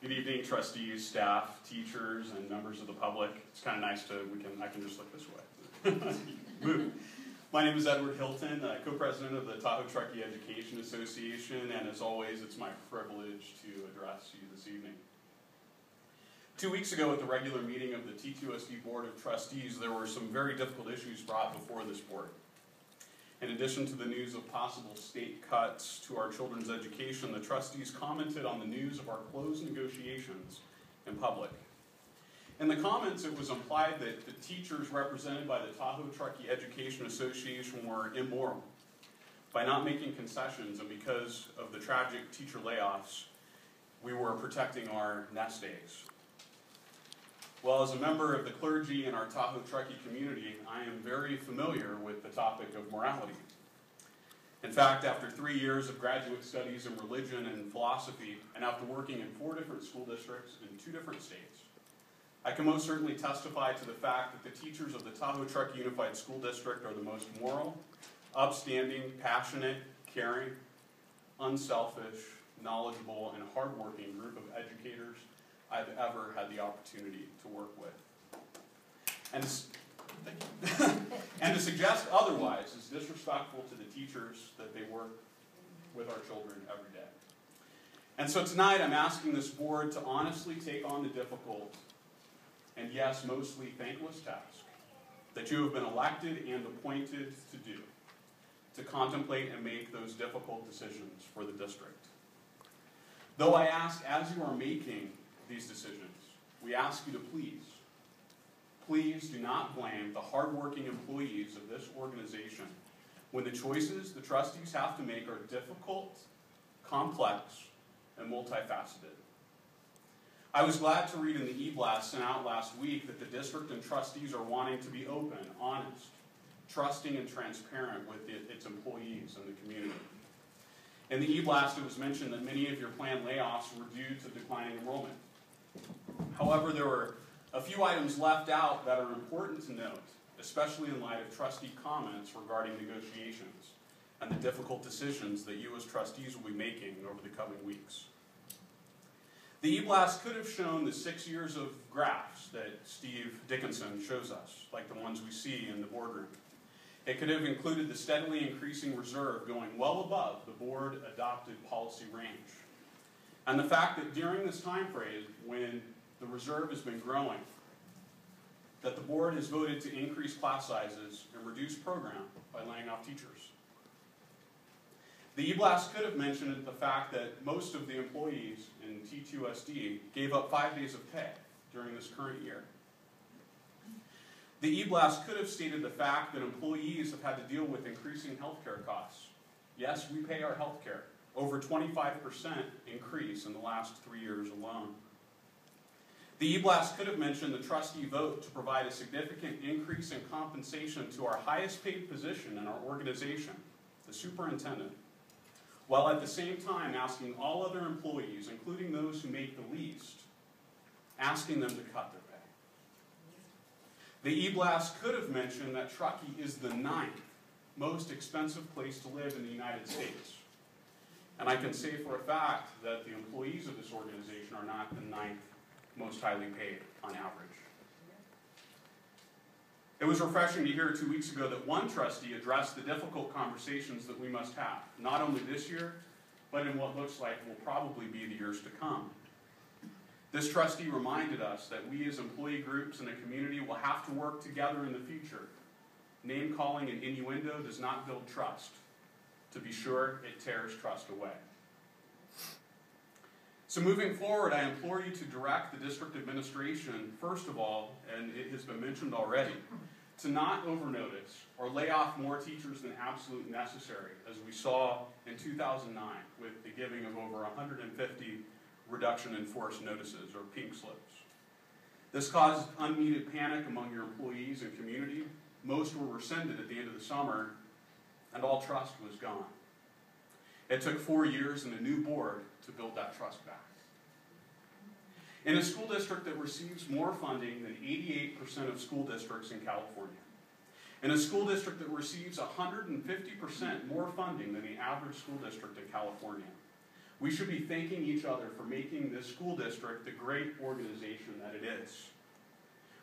Good evening, trustees, staff, teachers, and members of the public. It's kind of nice I can just look this way. Move. My name is Edward Hilton, co-president of the Tahoe Truckee Education Association, and as always, it's my privilege to address you this evening. 2 weeks ago at the regular meeting of the TTUSD Board of Trustees, there were some very difficult issues brought before this board. In addition to the news of possible state cuts to our children's education, the trustees commented on the news of our closed negotiations in public. In the comments, it was implied that the teachers represented by the Tahoe Truckee Education Association were immoral by not making concessions, and because of the tragic teacher layoffs, we were protecting our nest eggs. Well, as a member of the clergy in our Tahoe Truckee community, I am very familiar with the topic of morality. In fact, after 3 years of graduate studies in religion and philosophy, and after working in 4 different school districts in 2 different states, I can most certainly testify to the fact that the teachers of the Tahoe Truckee Unified School District are the most moral, upstanding, passionate, caring, unselfish, knowledgeable, and hardworking group of educators I've ever had the opportunity to work with. And to suggest otherwise is disrespectful to the teachers that they work with our children every day. And so tonight I'm asking this board to honestly take on the difficult and yes, mostly thankless task that you have been elected and appointed to do, to contemplate and make those difficult decisions for the district. Though I ask, as you are making these decisions, we ask you to please do not blame the hardworking employees of this organization when the choices the trustees have to make are difficult, complex, and multifaceted. I was glad to read in the e-blast sent out last week that the district and trustees are wanting to be open, honest, trusting, and transparent with its employees and the community. In the e-blast, it was mentioned that many of your planned layoffs were due to declining enrollment. However, there were a few items left out that are important to note, especially in light of trustee comments regarding negotiations and the difficult decisions that you as trustees will be making over the coming weeks. The e-blast could have shown the 6 years of graphs that Steve Dickinson shows us, like the ones we see in the boardroom. It could have included the steadily increasing reserve going well above the board-adopted policy range. And the fact that during this time frame, when the reserve has been growing, that the board has voted to increase class sizes and reduce program by laying off teachers. The e-blast could have mentioned the fact that most of the employees in TTUSD gave up 5 days of pay during this current year. The e-blast could have stated the fact that employees have had to deal with increasing healthcare costs. Yes, we pay our healthcare. Over 25% increase in the last 3 years alone. The e-blast could have mentioned the trustee vote to provide a significant increase in compensation to our highest paid position in our organization, the superintendent, while at the same time asking all other employees, including those who make the least, asking them to cut their pay. The e-blast could have mentioned that Truckee is the 9th most expensive place to live in the United States. And I can say for a fact that the employees of this organization are not the 9th most highly paid on average. It was refreshing to hear 2 weeks ago that one trustee addressed the difficult conversations that we must have, not only this year, but in what looks like will probably be the years to come. This trustee reminded us that we as employee groups in a community will have to work together in the future. Name-calling and innuendo does not build trust. To be sure, it tears trust away. So moving forward, I implore you to direct the district administration, first of all, and it has been mentioned already, to not overnotice or lay off more teachers than absolutely necessary, as we saw in 2009 with the giving of over 150 reduction in force notices, or pink slips. This caused unneeded panic among your employees and community. Most were rescinded at the end of the summer, and all trust was gone. It took 4 years and a new board to build that trust back. In a school district that receives more funding than 88% of school districts in California, in a school district that receives 150% more funding than the average school district in California, We should be thanking each other for making this school district the great organization that it is.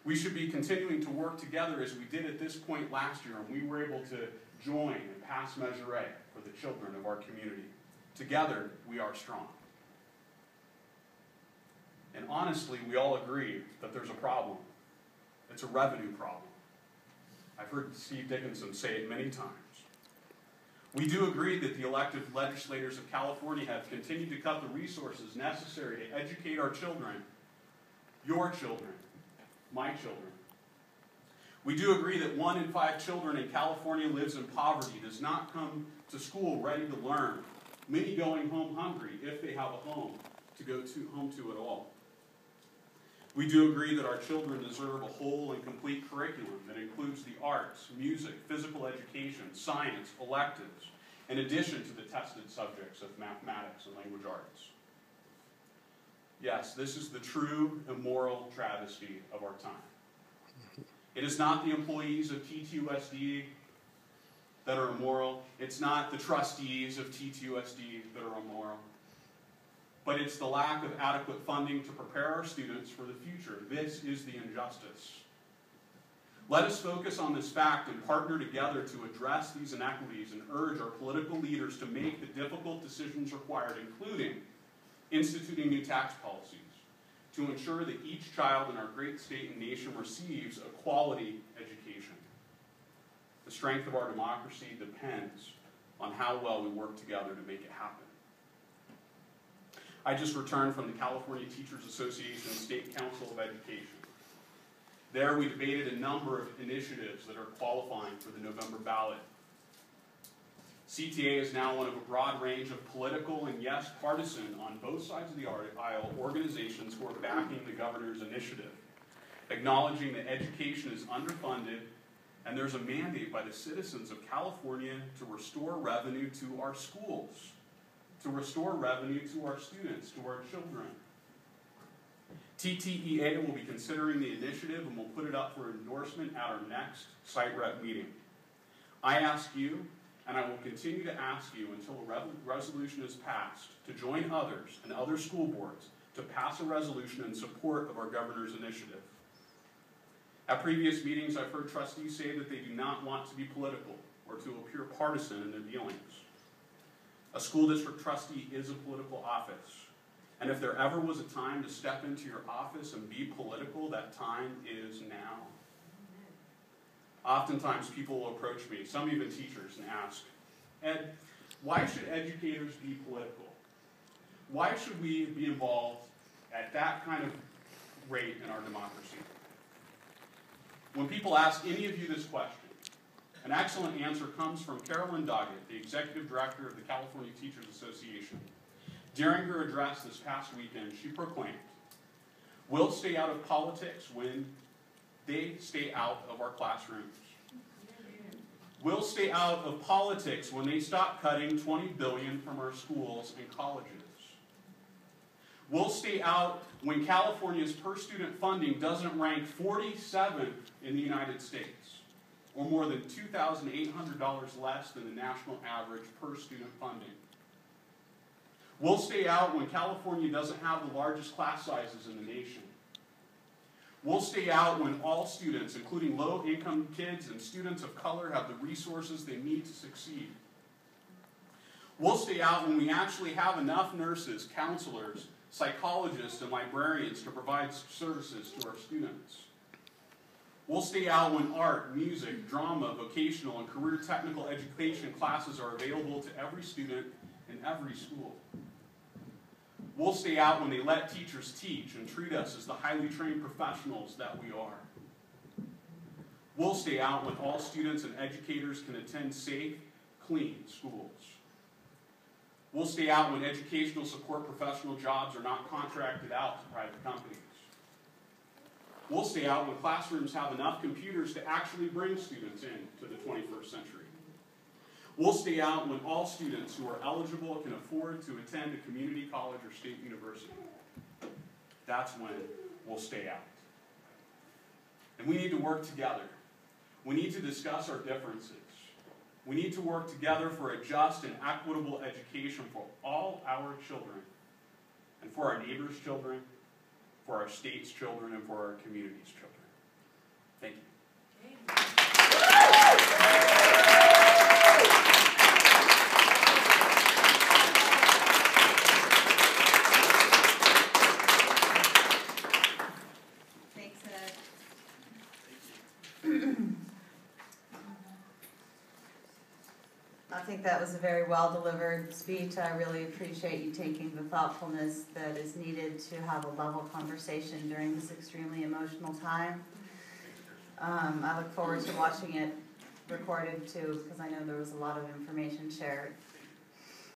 We should be continuing to work together as we did at this point last year, and we were able to join and pass Measure A for the children of our community. Together, we are strong. And honestly, we all agree that there's a problem. It's a revenue problem. I've heard Steve Dickinson say it many times. We do agree that the elected legislators of California have continued to cut the resources necessary to educate our children, your children, my children. We do agree that 1 in 5 children in California lives in poverty, does not come to school ready to learn, many going home hungry if they have a home to go home to at all. We do agree that our children deserve a whole and complete curriculum that includes the arts, music, physical education, science, electives, in addition to the tested subjects of mathematics and language arts. Yes, this is the true immoral travesty of our time. It is not the employees of TTUSD that are immoral. It's not the trustees of TTUSD that are immoral. But it's the lack of adequate funding to prepare our students for the future. This is the injustice. Let us focus on this fact and partner together to address these inequities and urge our political leaders to make the difficult decisions required, including instituting new tax policies, to ensure that each child in our great state and nation receives a quality education. The strength of our democracy depends on how well we work together to make it happen. I just returned from the California Teachers Association State Council of Education. There we debated a number of initiatives that are qualifying for the November ballot. CTA is now one of a broad range of political and, yes, partisan, on both sides of the aisle, organizations who are backing the governor's initiative, acknowledging that education is underfunded and there's a mandate by the citizens of California to restore revenue to our schools, to restore revenue to our students, to our children. TTEA will be considering the initiative and will put it up for endorsement at our next site rep meeting. I ask you, and I will continue to ask you until a resolution is passed, to join others and other school boards to pass a resolution in support of our governor's initiative. At previous meetings, I've heard trustees say that they do not want to be political or to appear partisan in their dealings. A school district trustee is a political office, and if there ever was a time to step into your office and be political, that time is now. Oftentimes people will approach me, some even teachers, and ask, Ed, why should educators be political? Why should we be involved at that kind of rate in our democracy? When people ask any of you this question, an excellent answer comes from Carolyn Doggett, the Executive Director of the California Teachers Association. During her address this past weekend, she proclaimed, "We'll stay out of politics when they stay out of our classrooms. We'll stay out of politics when they stop cutting $20 billion from our schools and colleges. We'll stay out when California's per-student funding doesn't rank 47th in the United States, or more than $2,800 less than the national average per-student funding. We'll stay out when California doesn't have the largest class sizes in the nation. We'll stay out when all students, including low-income kids and students of color, have the resources they need to succeed. We'll stay out when we actually have enough nurses, counselors, psychologists, and librarians to provide services to our students. We'll stay out when art, music, drama, vocational, and career technical education classes are available to every student in every school. We'll stay out when they let teachers teach and treat us as the highly trained professionals that we are. We'll stay out when all students and educators can attend safe, clean schools. We'll stay out when educational support professional jobs are not contracted out to private companies. We'll stay out when classrooms have enough computers to actually bring students into the 21st century. We'll stay out when all students who are eligible can afford to attend a community college or state university. That's when we'll stay out. And we need to work together. We need to discuss our differences. We need to work together for a just and equitable education for all our children, and for our neighbors' children, for our state's children, and for our community's children. Thank you. Thanks, Ed. I think that was a very well-delivered speech. I really appreciate you taking the thoughtfulness that is needed to have a level conversation during this extremely emotional time. I look forward to watching it recorded too, because I know there was a lot of information shared.